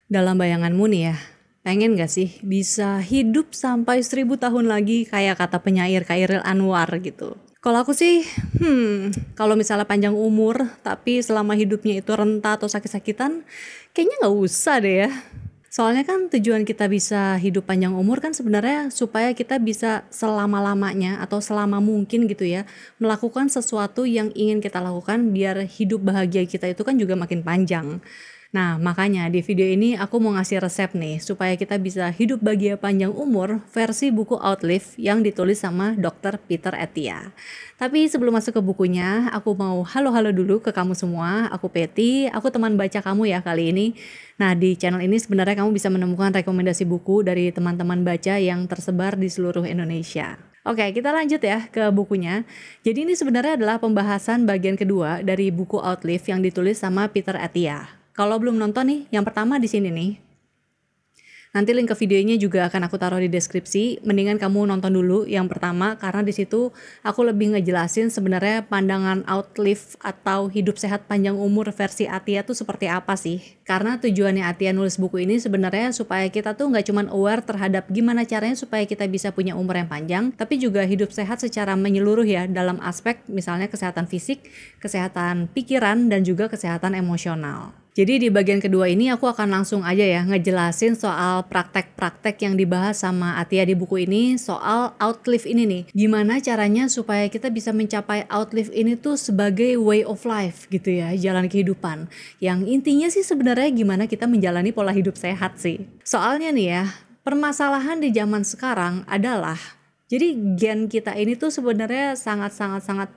Dalam bayanganmu nih ya, pengen gak sih bisa hidup sampai 1000 tahun lagi kayak kata penyair Chairil Anwar gitu? Kalau aku sih, kalau misalnya panjang umur tapi selama hidupnya itu renta atau sakit-sakitan, kayaknya nggak usah deh ya. Soalnya kan tujuan kita bisa hidup panjang umur kan sebenarnya supaya kita bisa selama-lamanya atau selama mungkin gitu ya, melakukan sesuatu yang ingin kita lakukan biar hidup bahagia kita itu kan juga makin panjang. Nah, makanya di video ini aku mau ngasih resep nih supaya kita bisa hidup bahagia panjang umur versi buku Outlive yang ditulis sama Dr. Peter Attia. Tapi sebelum masuk ke bukunya, aku mau halo-halo dulu ke kamu semua. Aku Peti, aku teman baca kamu ya kali ini. Nah, di channel ini sebenarnya kamu bisa menemukan rekomendasi buku dari teman-teman baca yang tersebar di seluruh Indonesia. Oke, kita lanjut ya ke bukunya. Jadi ini sebenarnya adalah pembahasan bagian kedua dari buku Outlive yang ditulis sama Peter Attia. Kalau belum nonton nih, yang pertama di sini nih. Nanti link ke videonya juga akan aku taruh di deskripsi. Mendingan kamu nonton dulu yang pertama karena di situ aku lebih ngejelasin sebenarnya pandangan Outlive atau hidup sehat panjang umur versi Attia tuh seperti apa sih. Karena tujuannya Attia nulis buku ini sebenarnya supaya kita tuh nggak cuma aware terhadap gimana caranya supaya kita bisa punya umur yang panjang, tapi juga hidup sehat secara menyeluruh ya dalam aspek misalnya kesehatan fisik, kesehatan pikiran, dan juga kesehatan emosional. Jadi di bagian kedua ini aku akan langsung aja ya ngejelasin soal praktek-praktek yang dibahas sama Attia di buku ini soal Outlive ini nih. Gimana caranya supaya kita bisa mencapai Outlive ini tuh sebagai way of life gitu ya, jalan kehidupan. Yang intinya sih sebenarnya gimana kita menjalani pola hidup sehat sih. Soalnya nih ya, permasalahan di zaman sekarang adalah jadi gen kita ini tuh sebenarnya sangat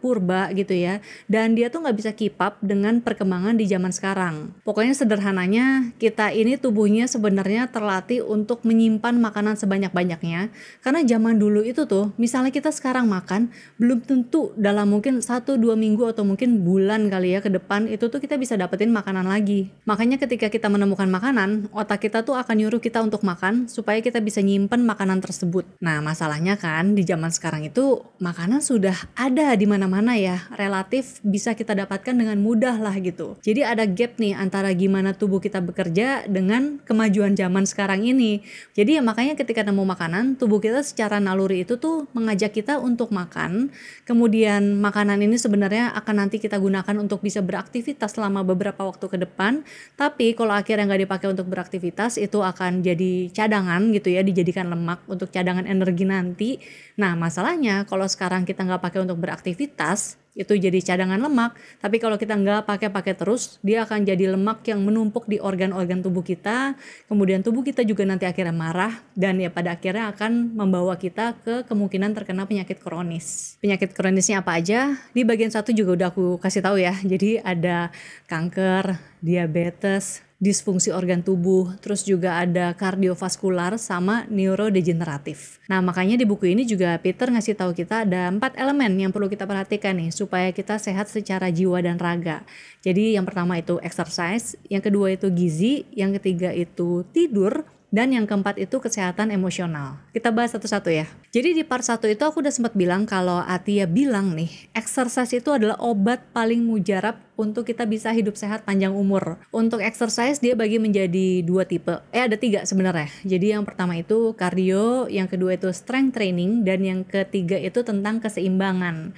purba gitu ya. Dan dia tuh nggak bisa keep up dengan perkembangan di zaman sekarang. Pokoknya sederhananya kita ini tubuhnya sebenarnya terlatih untuk menyimpan makanan sebanyak-banyaknya. Karena zaman dulu itu tuh misalnya kita sekarang makan belum tentu dalam mungkin 1-2 minggu atau mungkin bulan kali ya ke depan itu tuh kita bisa dapetin makanan lagi. Makanya ketika kita menemukan makanan, otak kita tuh akan nyuruh kita untuk makan supaya kita bisa nyimpen makanan tersebut. Nah masalahnya kan di zaman sekarang itu makanan sudah ada di mana-mana ya, relatif bisa kita dapatkan dengan mudah lah gitu. Jadi ada gap nih antara gimana tubuh kita bekerja dengan kemajuan zaman sekarang ini. Jadi ya makanya ketika nemu makanan, tubuh kita secara naluri itu tuh mengajak kita untuk makan. Kemudian makanan ini sebenarnya akan nanti kita gunakan untuk bisa beraktivitas selama beberapa waktu ke depan. Tapi kalau akhirnya nggak dipakai untuk beraktivitas, itu akan jadi cadangan gitu ya, dijadikan lemak untuk cadangan energi nanti. Nah masalahnya kalau sekarang kita nggak pakai untuk beraktivitas itu jadi cadangan lemak, tapi kalau kita nggak pakai terus dia akan jadi lemak yang menumpuk di organ-organ tubuh kita, kemudian tubuh kita juga nanti akhirnya marah dan ya pada akhirnya akan membawa kita ke kemungkinan terkena penyakit kronis. Penyakit kronisnya apa aja? Di bagian satu juga udah aku kasih tahu ya, jadi ada kanker, diabetes, disfungsi organ tubuh, terus juga ada kardiovaskular sama neurodegeneratif. Nah makanya di buku ini juga Peter ngasih tahu kita ada 4 elemen yang perlu kita perhatikan nih supaya kita sehat secara jiwa dan raga. Jadi yang pertama itu exercise, yang kedua itu gizi, yang ketiga itu tidur, dan yang keempat itu kesehatan emosional. Kita bahas satu-satu ya. Jadi di part 1 itu aku udah sempat bilang kalau Attia bilang nih, exercise itu adalah obat paling mujarab untuk kita bisa hidup sehat panjang umur. Untuk exercise dia bagi menjadi 2 tipe. Ada 3 sebenarnya. Jadi yang pertama itu cardio, yang kedua itu strength training, dan yang ketiga itu tentang keseimbangan.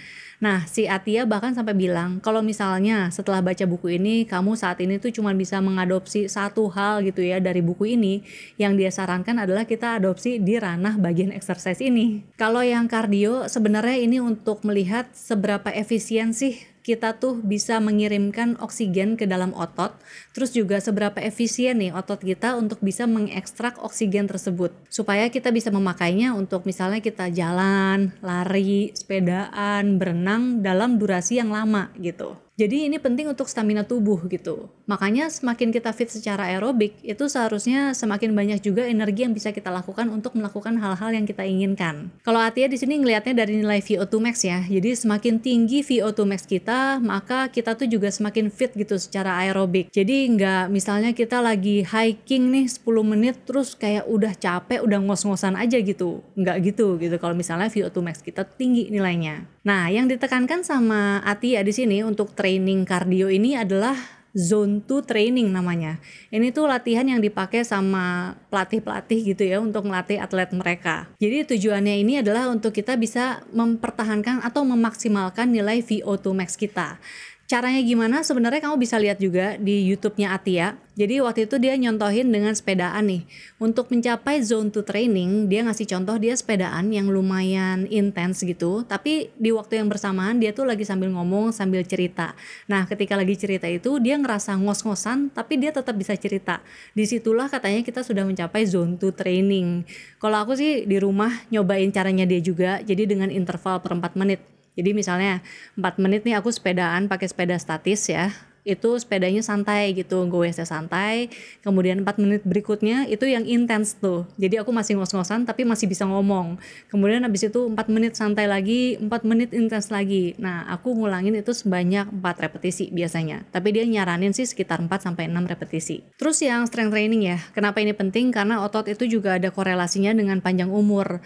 Nah, si Attia bahkan sampai bilang kalau misalnya setelah baca buku ini kamu saat ini tuh cuma bisa mengadopsi satu hal gitu ya dari buku ini, yang dia sarankan adalah kita adopsi di ranah bagian exercise ini. Kalau yang kardio sebenarnya ini untuk melihat seberapa efisien sih kita tuh bisa mengirimkan oksigen ke dalam otot, terus juga seberapa efisien nih otot kita untuk bisa mengekstrak oksigen tersebut, supaya kita bisa memakainya untuk misalnya kita jalan, lari, sepedaan, berenang dalam durasi yang lama gitu. Jadi ini penting untuk stamina tubuh gitu. Makanya semakin kita fit secara aerobik, itu seharusnya semakin banyak juga energi yang bisa kita lakukan untuk melakukan hal-hal yang kita inginkan. Kalau Attia di sini ngelihatnya dari nilai VO2 max ya. Jadi semakin tinggi VO2 max kita, maka kita tuh juga semakin fit gitu secara aerobik. Jadi nggak misalnya kita lagi hiking nih 10 menit terus kayak udah capek, udah ngos-ngosan aja gitu. Nggak gitu kalau misalnya VO2 max kita tinggi nilainya. Nah, yang ditekankan sama Attia di sini untuk training kardio ini adalah Zone 2 training namanya. Ini tuh latihan yang dipakai sama pelatih-pelatih gitu ya untuk melatih atlet mereka. Jadi tujuannya ini adalah untuk kita bisa mempertahankan atau memaksimalkan nilai VO2 max kita. Caranya gimana? Sebenarnya kamu bisa lihat juga di YouTube-nya Atia. Jadi waktu itu dia nyontohin dengan sepedaan nih. Untuk mencapai zone 2 training, dia ngasih contoh dia sepedaan yang lumayan intens gitu. Tapi di waktu yang bersamaan dia tuh lagi sambil ngomong, sambil cerita. Nah ketika lagi cerita itu dia ngerasa ngos-ngosan, tapi dia tetap bisa cerita. Disitulah katanya kita sudah mencapai zone 2 training. Kalau aku sih di rumah nyobain caranya dia juga, jadi dengan interval per 4 menit. Jadi misalnya 4 menit nih aku sepedaan pakai sepeda statis ya, itu sepedanya santai gitu, goesnya santai, kemudian 4 menit berikutnya itu yang intens tuh, jadi aku masih ngos-ngosan tapi masih bisa ngomong, kemudian habis itu 4 menit santai lagi, 4 menit intens lagi. Nah aku ngulangin itu sebanyak 4 repetisi biasanya, tapi dia nyaranin sih sekitar 4-6 repetisi. Terus yang strength training ya, kenapa ini penting? Karena otot itu juga ada korelasinya dengan panjang umur.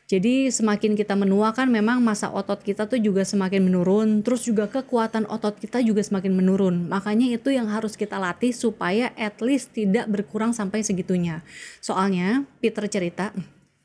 Jadi semakin kita menua kan memang massa otot kita tuh juga semakin menurun, terus juga kekuatan otot kita juga semakin menurun. Makanya itu yang harus kita latih supaya at least tidak berkurang sampai segitunya. Soalnya Peter cerita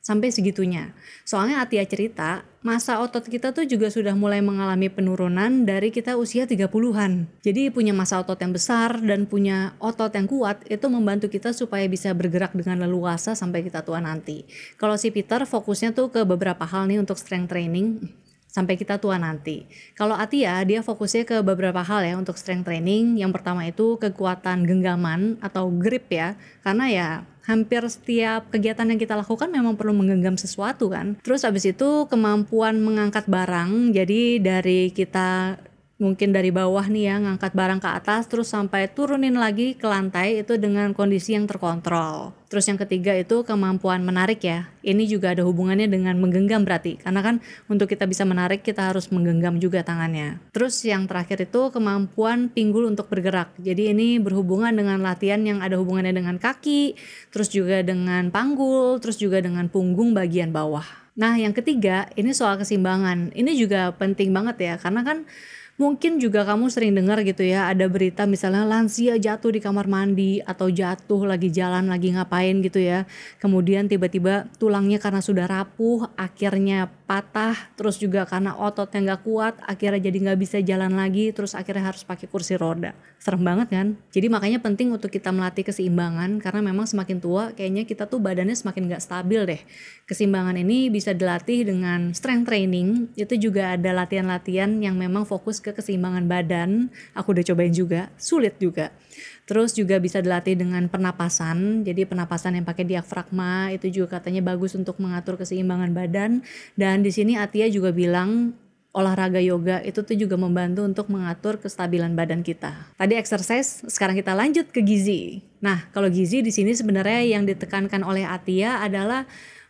sampai segitunya. Soalnya Atia cerita, massa otot kita tuh juga sudah mulai mengalami penurunan dari kita usia 30-an. Jadi punya massa otot yang besar dan punya otot yang kuat itu membantu kita supaya bisa bergerak dengan leluasa sampai kita tua nanti. Kalau si Peter fokusnya tuh ke beberapa hal nih untuk strength training sampai kita tua nanti. Kalau Atia dia fokusnya ke beberapa hal ya untuk strength training. Yang pertama itu kekuatan genggaman atau grip ya. Karena ya hampir setiap kegiatan yang kita lakukan memang perlu menggenggam sesuatu kan. Terus habis itu kemampuan mengangkat barang. Jadi dari kita mungkin dari bawah nih ya ngangkat barang ke atas terus sampai turunin lagi ke lantai itu dengan kondisi yang terkontrol. Terus yang ketiga itu kemampuan menarik ya. Ini juga ada hubungannya dengan menggenggam berarti. Karena kan untuk kita bisa menarik kita harus menggenggam juga tangannya. Terus yang terakhir itu kemampuan pinggul untuk bergerak. Jadi ini berhubungan dengan latihan yang ada hubungannya dengan kaki, terus juga dengan panggul, terus juga dengan punggung bagian bawah. Nah yang ketiga ini soal keseimbangan. Ini juga penting banget ya karena kan mungkin juga kamu sering dengar gitu ya, ada berita misalnya lansia jatuh di kamar mandi atau jatuh lagi jalan lagi ngapain gitu ya. Kemudian tiba-tiba tulangnya karena sudah rapuh akhirnya patah, terus juga karena ototnya gak kuat akhirnya jadi gak bisa jalan lagi, terus akhirnya harus pakai kursi roda. Serem banget kan? Jadi makanya penting untuk kita melatih keseimbangan karena memang semakin tua kayaknya kita tuh badannya semakin gak stabil deh. Keseimbangan ini bisa dilatih dengan strength training, itu juga ada latihan-latihan yang memang fokus ke keseimbangan badan. Aku udah cobain juga, sulit juga. Terus juga bisa dilatih dengan pernapasan. Jadi pernapasan yang pakai diafragma itu juga katanya bagus untuk mengatur keseimbangan badan. Dan di sini Atia juga bilang olahraga yoga itu tuh juga membantu untuk mengatur kestabilan badan kita. Tadi exercise, sekarang kita lanjut ke gizi. Nah, kalau gizi di sini sebenarnya yang ditekankan oleh Atia adalah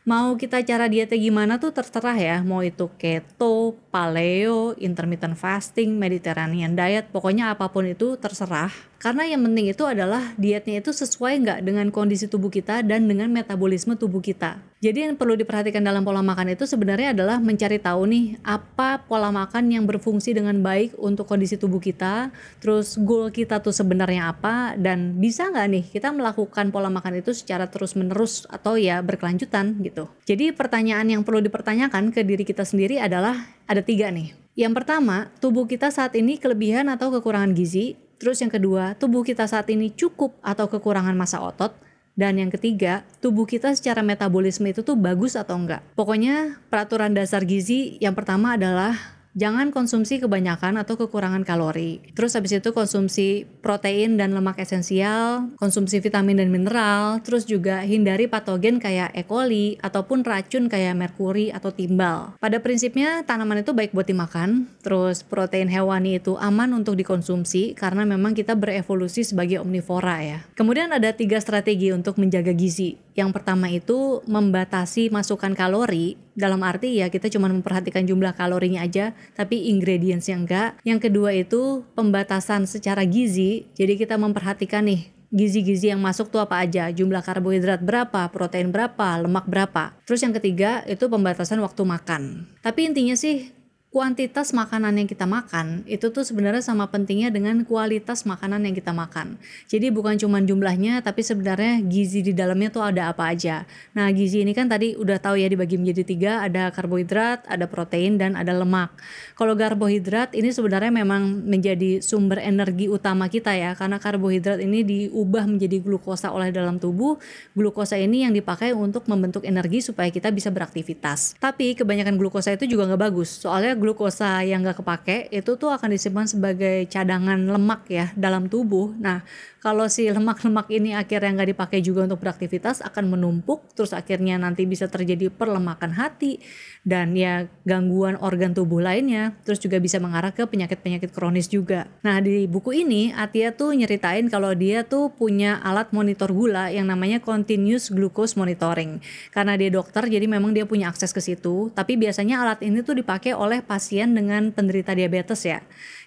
mau kita cara dietnya gimana tuh terserah ya, mau itu keto, paleo, intermittent fasting, Mediterranean diet, pokoknya apapun itu terserah. Karena yang penting itu adalah dietnya itu sesuai nggak dengan kondisi tubuh kita dan dengan metabolisme tubuh kita. Jadi yang perlu diperhatikan dalam pola makan itu sebenarnya adalah mencari tahu nih apa pola makan yang berfungsi dengan baik untuk kondisi tubuh kita, terus goal kita tuh sebenarnya apa, dan bisa nggak nih kita melakukan pola makan itu secara terus-menerus atau ya berkelanjutan gitu. Jadi pertanyaan yang perlu dipertanyakan ke diri kita sendiri adalah ada 3 nih. Yang pertama, tubuh kita saat ini kelebihan atau kekurangan gizi. Terus yang kedua, tubuh kita saat ini cukup atau kekurangan massa otot. Dan yang ketiga, tubuh kita secara metabolisme itu tuh bagus atau enggak. Pokoknya peraturan dasar gizi yang pertama adalah jangan konsumsi kebanyakan atau kekurangan kalori. Terus habis itu konsumsi protein dan lemak esensial, konsumsi vitamin dan mineral, terus juga hindari patogen kayak E. coli ataupun racun kayak merkuri atau timbal. Pada prinsipnya tanaman itu baik buat dimakan, terus protein hewani itu aman untuk dikonsumsi karena memang kita berevolusi sebagai omnivora ya. Kemudian ada 3 strategi untuk menjaga gizi. Yang pertama itu membatasi masukan kalori, dalam arti ya kita cuma memperhatikan jumlah kalorinya aja, tapi ingredientsnya enggak. Yang kedua itu pembatasan secara gizi, jadi kita memperhatikan nih gizi-gizi yang masuk tuh apa aja, jumlah karbohidrat berapa, protein berapa, lemak berapa. Terus yang ketiga itu pembatasan waktu makan. Tapi intinya sih kuantitas makanan yang kita makan itu tuh sebenarnya sama pentingnya dengan kualitas makanan yang kita makan. Jadi bukan cuma jumlahnya, tapi sebenarnya gizi di dalamnya tuh ada apa aja. Nah, gizi ini kan tadi udah tahu ya dibagi menjadi 3, ada karbohidrat, ada protein, dan ada lemak. Kalau karbohidrat ini sebenarnya memang menjadi sumber energi utama kita ya, karena karbohidrat ini diubah menjadi glukosa oleh dalam tubuh. Glukosa ini yang dipakai untuk membentuk energi supaya kita bisa beraktivitas. Tapi kebanyakan glukosa itu juga nggak bagus, soalnya glukosa yang nggak kepake itu tuh akan disimpan sebagai cadangan lemak ya dalam tubuh. Nah, kalau si lemak-lemak ini akhirnya nggak dipakai juga untuk beraktivitas, akan menumpuk, terus akhirnya nanti bisa terjadi perlemakan hati dan ya gangguan organ tubuh lainnya, terus juga bisa mengarah ke penyakit-penyakit kronis juga. Nah, di buku ini Atia tuh nyeritain kalau dia tuh punya alat monitor gula yang namanya continuous glucose monitoring. Karena dia dokter, jadi memang dia punya akses ke situ, tapi biasanya alat ini tuh dipakai oleh pasien dengan penderita diabetes ya.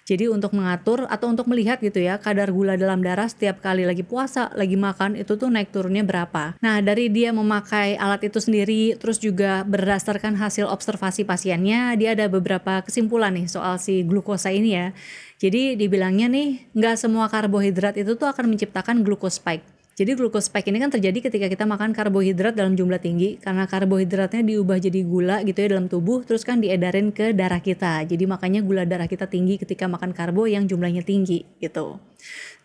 Jadi untuk mengatur atau untuk melihat gitu ya kadar gula dalam darah setiap kali lagi puasa, lagi makan itu tuh naik turunnya berapa. Nah, dari dia memakai alat itu sendiri, terus juga berdasarkan hasil observasi pasiennya, dia ada beberapa kesimpulan nih soal si glukosa ini ya. Jadi dibilangnya nih, nggak semua karbohidrat itu tuh akan menciptakan glucose spike. Jadi glucose spike ini kan terjadi ketika kita makan karbohidrat dalam jumlah tinggi, karena karbohidratnya diubah jadi gula gitu ya dalam tubuh, terus kan diedarin ke darah kita. Jadi makanya gula darah kita tinggi ketika makan karbo yang jumlahnya tinggi gitu.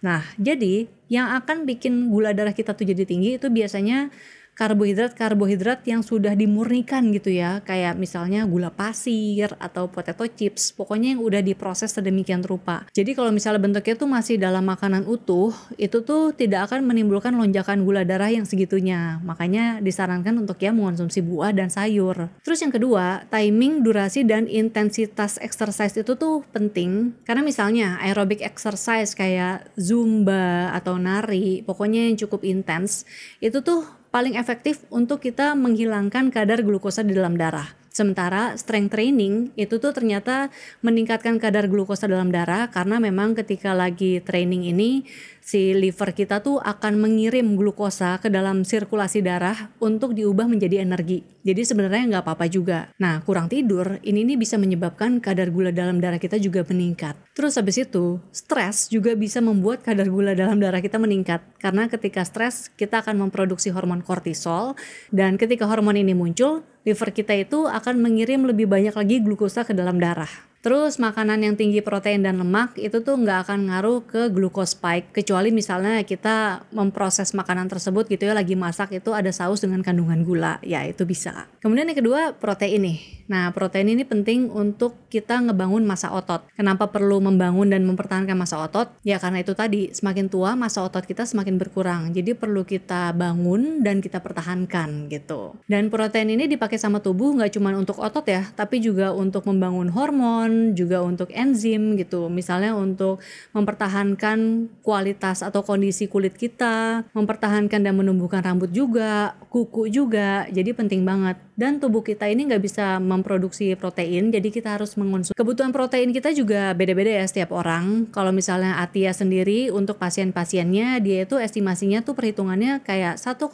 Nah, jadi yang akan bikin gula darah kita tuh jadi tinggi itu biasanya karbohidrat yang sudah dimurnikan gitu ya, kayak misalnya gula pasir atau potato chips, pokoknya yang udah diproses sedemikian rupa. Jadi kalau misalnya bentuknya tuh masih dalam makanan utuh, itu tuh tidak akan menimbulkan lonjakan gula darah yang segitunya. Makanya disarankan untuk ya mengonsumsi buah dan sayur. Terus yang kedua, timing, durasi, dan intensitas exercise itu tuh penting, karena misalnya aerobic exercise kayak zumba atau nari, pokoknya yang cukup intens, itu tuh paling efektif untuk kita menghilangkan kadar glukosa di dalam darah. Sementara strength training itu tuh ternyata meningkatkan kadar glukosa dalam darah, karena memang ketika lagi training ini si liver kita tuh akan mengirim glukosa ke dalam sirkulasi darah untuk diubah menjadi energi. Jadi sebenarnya nggak apa-apa juga. Nah, kurang tidur ini nih bisa menyebabkan kadar gula dalam darah kita juga meningkat. Terus habis itu, stres juga bisa membuat kadar gula dalam darah kita meningkat. Karena ketika stres, kita akan memproduksi hormon kortisol, dan ketika hormon ini muncul, liver kita itu akan mengirim lebih banyak lagi glukosa ke dalam darah. Terus makanan yang tinggi protein dan lemak itu tuh nggak akan ngaruh ke glucose spike, kecuali misalnya kita memproses makanan tersebut gitu ya, lagi masak itu ada saus dengan kandungan gula, ya itu bisa. Kemudian yang kedua, protein nih. Nah, protein ini penting untuk kita ngebangun massa otot. Kenapa perlu membangun dan mempertahankan massa otot? Ya karena itu tadi, semakin tua massa otot kita semakin berkurang. Jadi perlu kita bangun dan kita pertahankan gitu. Dan protein ini dipakai sama tubuh nggak cuma untuk otot ya, tapi juga untuk membangun hormon, juga untuk enzim gitu. Misalnya untuk mempertahankan kualitas atau kondisi kulit kita, mempertahankan dan menumbuhkan rambut juga, kuku juga. Jadi penting banget. Dan tubuh kita ini nggak bisa memproduksi protein, jadi kita harus mengonsumsi. Kebutuhan protein kita juga beda-beda ya setiap orang. Kalau misalnya Atia sendiri untuk pasien-pasiennya, dia itu estimasinya tuh perhitungannya kayak 1,6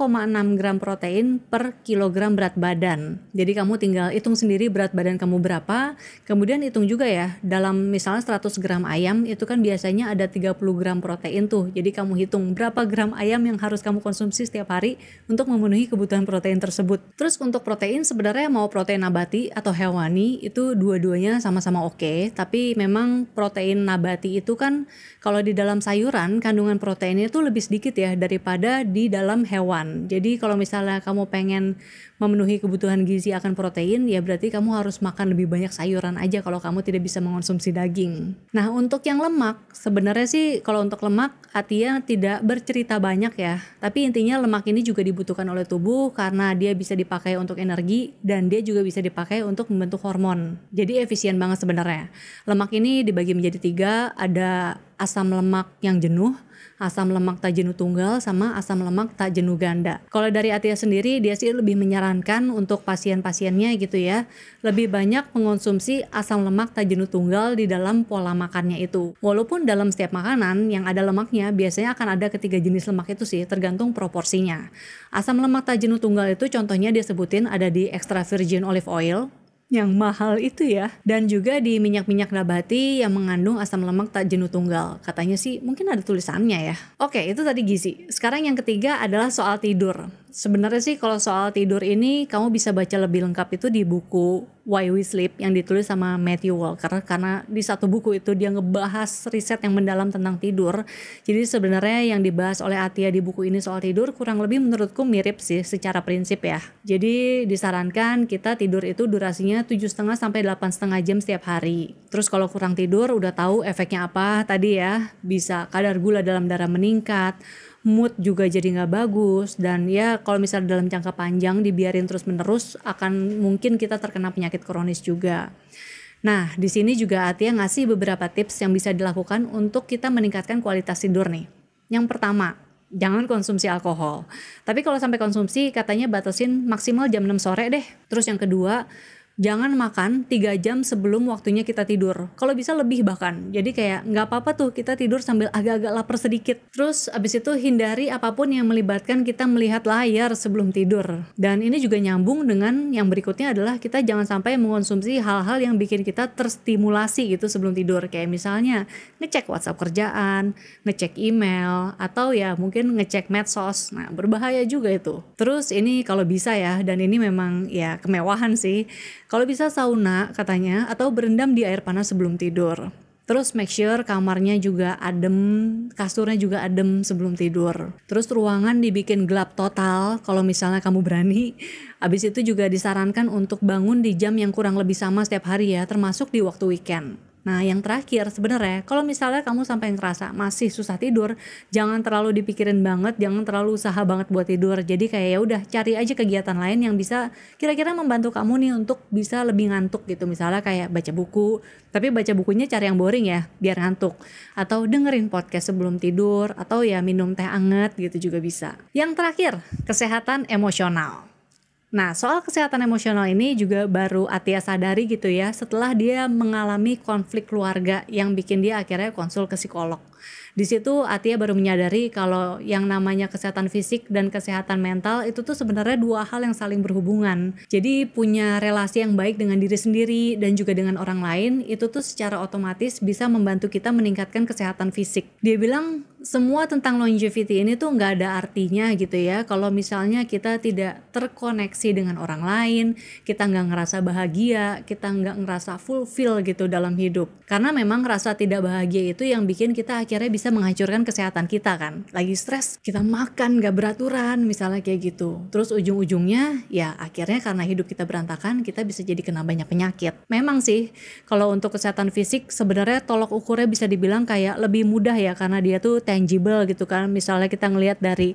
gram protein per kilogram berat badan. Jadi kamu tinggal hitung sendiri berat badan kamu berapa, kemudian hitung juga ya, dalam misalnya 100 gram ayam itu kan biasanya ada 30 gram protein tuh. Jadi kamu hitung berapa gram ayam yang harus kamu konsumsi setiap hari untuk memenuhi kebutuhan protein tersebut. Terus untuk protein sebenarnya mau protein nabati atau hewani itu dua-duanya sama-sama oke, tapi memang protein nabati itu kan kalau di dalam sayuran kandungan proteinnya itu lebih sedikit ya daripada di dalam hewan. Jadi kalau misalnya kamu pengen memenuhi kebutuhan gizi akan protein, ya berarti kamu harus makan lebih banyak sayuran aja kalau kamu tidak bisa mengonsumsi daging. Nah, untuk yang lemak, sebenarnya sih kalau untuk lemak Atia tidak bercerita banyak ya, tapi intinya lemak ini juga dibutuhkan oleh tubuh karena dia bisa dipakai untuk energi dan dia juga bisa dipakai untuk membentuk hormon. Jadi efisien banget sebenarnya. Lemak ini dibagi menjadi 3, ada asam lemak yang jenuh, asam lemak tak jenuh tunggal, sama asam lemak tak jenuh ganda. Kalau dari Atia sendiri, dia sih lebih menyarankan untuk pasien-pasiennya gitu ya, lebih banyak mengonsumsi asam lemak tak jenuh tunggal di dalam pola makannya itu. Walaupun dalam setiap makanan yang ada lemaknya, biasanya akan ada ketiga jenis lemak itu sih, tergantung proporsinya. Asam lemak tak jenuh tunggal itu contohnya dia sebutin ada di extra virgin olive oil, yang mahal itu ya. Dan juga di minyak-minyak nabati yang mengandung asam lemak tak jenuh tunggal. Katanya sih mungkin ada tulisannya ya. Oke, itu tadi gizi. Sekarang yang ketiga adalah soal tidur. Sebenarnya sih kalau soal tidur ini kamu bisa baca lebih lengkap itu di buku Why We Sleep yang ditulis sama Matthew Walker, karena di satu buku itu dia ngebahas riset yang mendalam tentang tidur. Jadi sebenarnya yang dibahas oleh Atia di buku ini soal tidur kurang lebih menurutku mirip sih secara prinsip ya. Jadi disarankan kita tidur itu durasinya 7,5 sampai 8,5 jam setiap hari. Terus kalau kurang tidur udah tahu efeknya apa tadi ya, bisa kadar gula dalam darah meningkat, mood juga jadi nggak bagus, dan ya kalau misalnya dalam jangka panjang dibiarin terus menerus akan mungkin kita terkena penyakit kronis juga. Nah di sini juga Atia ngasih beberapa tips yang bisa dilakukan untuk kita meningkatkan kualitas tidur nih. Yang pertama, jangan konsumsi alkohol. Tapi kalau sampai konsumsi katanya batasin maksimal jam 6 sore deh. Terus yang kedua, jangan makan 3 jam sebelum waktunya kita tidur. Kalau bisa lebih bahkan. Jadi kayak nggak apa-apa tuh kita tidur sambil agak-agak lapar sedikit. Terus abis itu hindari apapun yang melibatkan kita melihat layar sebelum tidur. Dan ini juga nyambung dengan yang berikutnya adalah kita jangan sampai mengonsumsi hal-hal yang bikin kita terstimulasi gitu sebelum tidur. Kayak misalnya ngecek WhatsApp kerjaan, ngecek email, atau ya mungkin ngecek medsos. Nah berbahaya juga itu. Terus ini kalau bisa ya, dan ini memang ya kemewahan sih. Kalau bisa sauna katanya, atau berendam di air panas sebelum tidur. Terus make sure kamarnya juga adem, kasurnya juga adem sebelum tidur. Terus ruangan dibikin gelap total kalau misalnya kamu berani. Habis itu juga disarankan untuk bangun di jam yang kurang lebih sama setiap hari ya, termasuk di waktu weekend. Nah yang terakhir sebenarnya kalau misalnya kamu sampai ngerasa masih susah tidur, jangan terlalu dipikirin banget, jangan terlalu usaha banget buat tidur. Jadi kayak ya udah cari aja kegiatan lain yang bisa kira-kira membantu kamu nih untuk bisa lebih ngantuk gitu. Misalnya kayak baca buku, tapi baca bukunya cari yang boring ya biar ngantuk. Atau dengerin podcast sebelum tidur, atau ya minum teh anget gitu juga bisa. Yang terakhir, kesehatan emosional. Nah soal kesehatan emosional ini juga baru Atia sadari gitu ya setelah dia mengalami konflik keluarga yang bikin dia akhirnya konsul ke psikolog. Di situ Atia baru menyadari kalau yang namanya kesehatan fisik dan kesehatan mental itu tuh sebenarnya dua hal yang saling berhubungan. Jadi punya relasi yang baik dengan diri sendiri dan juga dengan orang lain itu tuh secara otomatis bisa membantu kita meningkatkan kesehatan fisik. Dia bilang semua tentang longevity ini tuh nggak ada artinya gitu ya kalau misalnya kita tidak terkoneksi dengan orang lain, kita nggak ngerasa bahagia, kita nggak ngerasa fulfill gitu dalam hidup. Karena memang rasa tidak bahagia itu yang bikin kita akhirnya bisa menghancurkan kesehatan kita kan. Lagi stres, kita makan gak beraturan misalnya kayak gitu. Terus ujung-ujungnya ya akhirnya karena hidup kita berantakan, kita bisa jadi kena banyak penyakit. Memang sih kalau untuk kesehatan fisik sebenarnya tolok ukurnya bisa dibilang kayak lebih mudah ya karena dia tuh tangible gitu kan. Misalnya kita ngelihat dari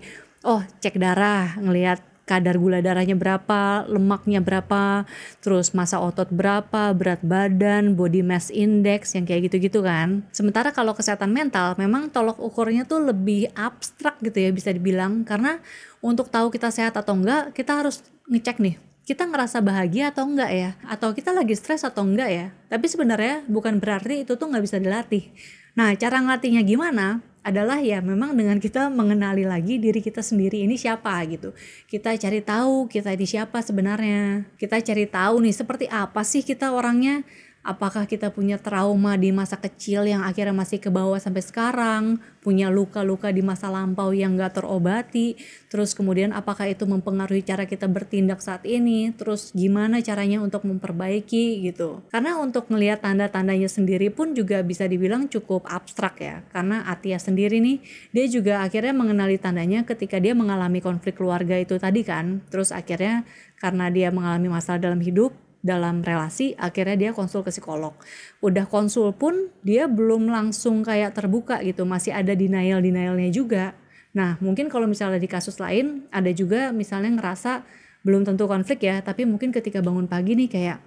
cek darah, ngelihat kadar gula darahnya berapa, lemaknya berapa, terus massa otot berapa, berat badan, body mass index, yang kayak gitu-gitu kan. Sementara kalau kesehatan mental memang tolok ukurnya tuh lebih abstrak gitu ya bisa dibilang, karena untuk tahu kita sehat atau enggak kita harus ngecek nih, kita ngerasa bahagia atau enggak ya, atau kita lagi stres atau enggak ya. Tapi sebenarnya bukan berarti itu tuh nggak bisa dilatih. Nah cara ngelatihnya gimana? Adalah ya memang dengan kita mengenali lagi diri kita sendiri ini siapa gitu. Kita cari tahu kita ini siapa sebenarnya. Kita cari tahu nih seperti apa sih kita orangnya. Apakah kita punya trauma di masa kecil yang akhirnya masih kebawa sampai sekarang, punya luka-luka di masa lampau yang gak terobati, terus kemudian apakah itu mempengaruhi cara kita bertindak saat ini, terus gimana caranya untuk memperbaiki gitu. Karena untuk ngelihat tanda-tandanya sendiri pun juga bisa dibilang cukup abstrak ya, karena Atia sendiri nih, dia juga akhirnya mengenali tandanya ketika dia mengalami konflik keluarga itu tadi kan, terus akhirnya karena dia mengalami masalah dalam hidup, dalam relasi, akhirnya dia konsul ke psikolog. Udah konsul pun dia belum langsung kayak terbuka gitu, masih ada denialnya juga. Nah mungkin kalau misalnya di kasus lain ada juga misalnya ngerasa belum tentu konflik ya, tapi mungkin ketika bangun pagi nih kayak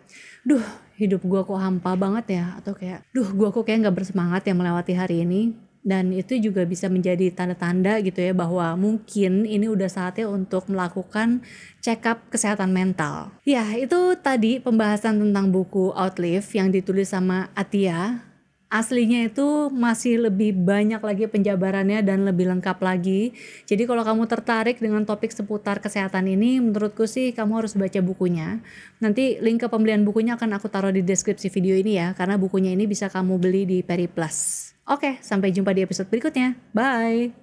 hidup gua kok hampa banget ya, atau kayak gua kok kayak gak bersemangat ya melewati hari ini. Dan itu juga bisa menjadi tanda-tanda gitu ya bahwa mungkin ini udah saatnya untuk melakukan check up kesehatan mental. Ya itu tadi pembahasan tentang buku Outlive yang ditulis sama Atia. Aslinya itu masih lebih banyak lagi penjabarannya dan lebih lengkap lagi. Jadi kalau kamu tertarik dengan topik seputar kesehatan ini, menurutku sih kamu harus baca bukunya. Nanti link ke pembelian bukunya akan aku taruh di deskripsi video ini ya, karena bukunya ini bisa kamu beli di Periplus. Oke, sampai jumpa di episode berikutnya. Bye!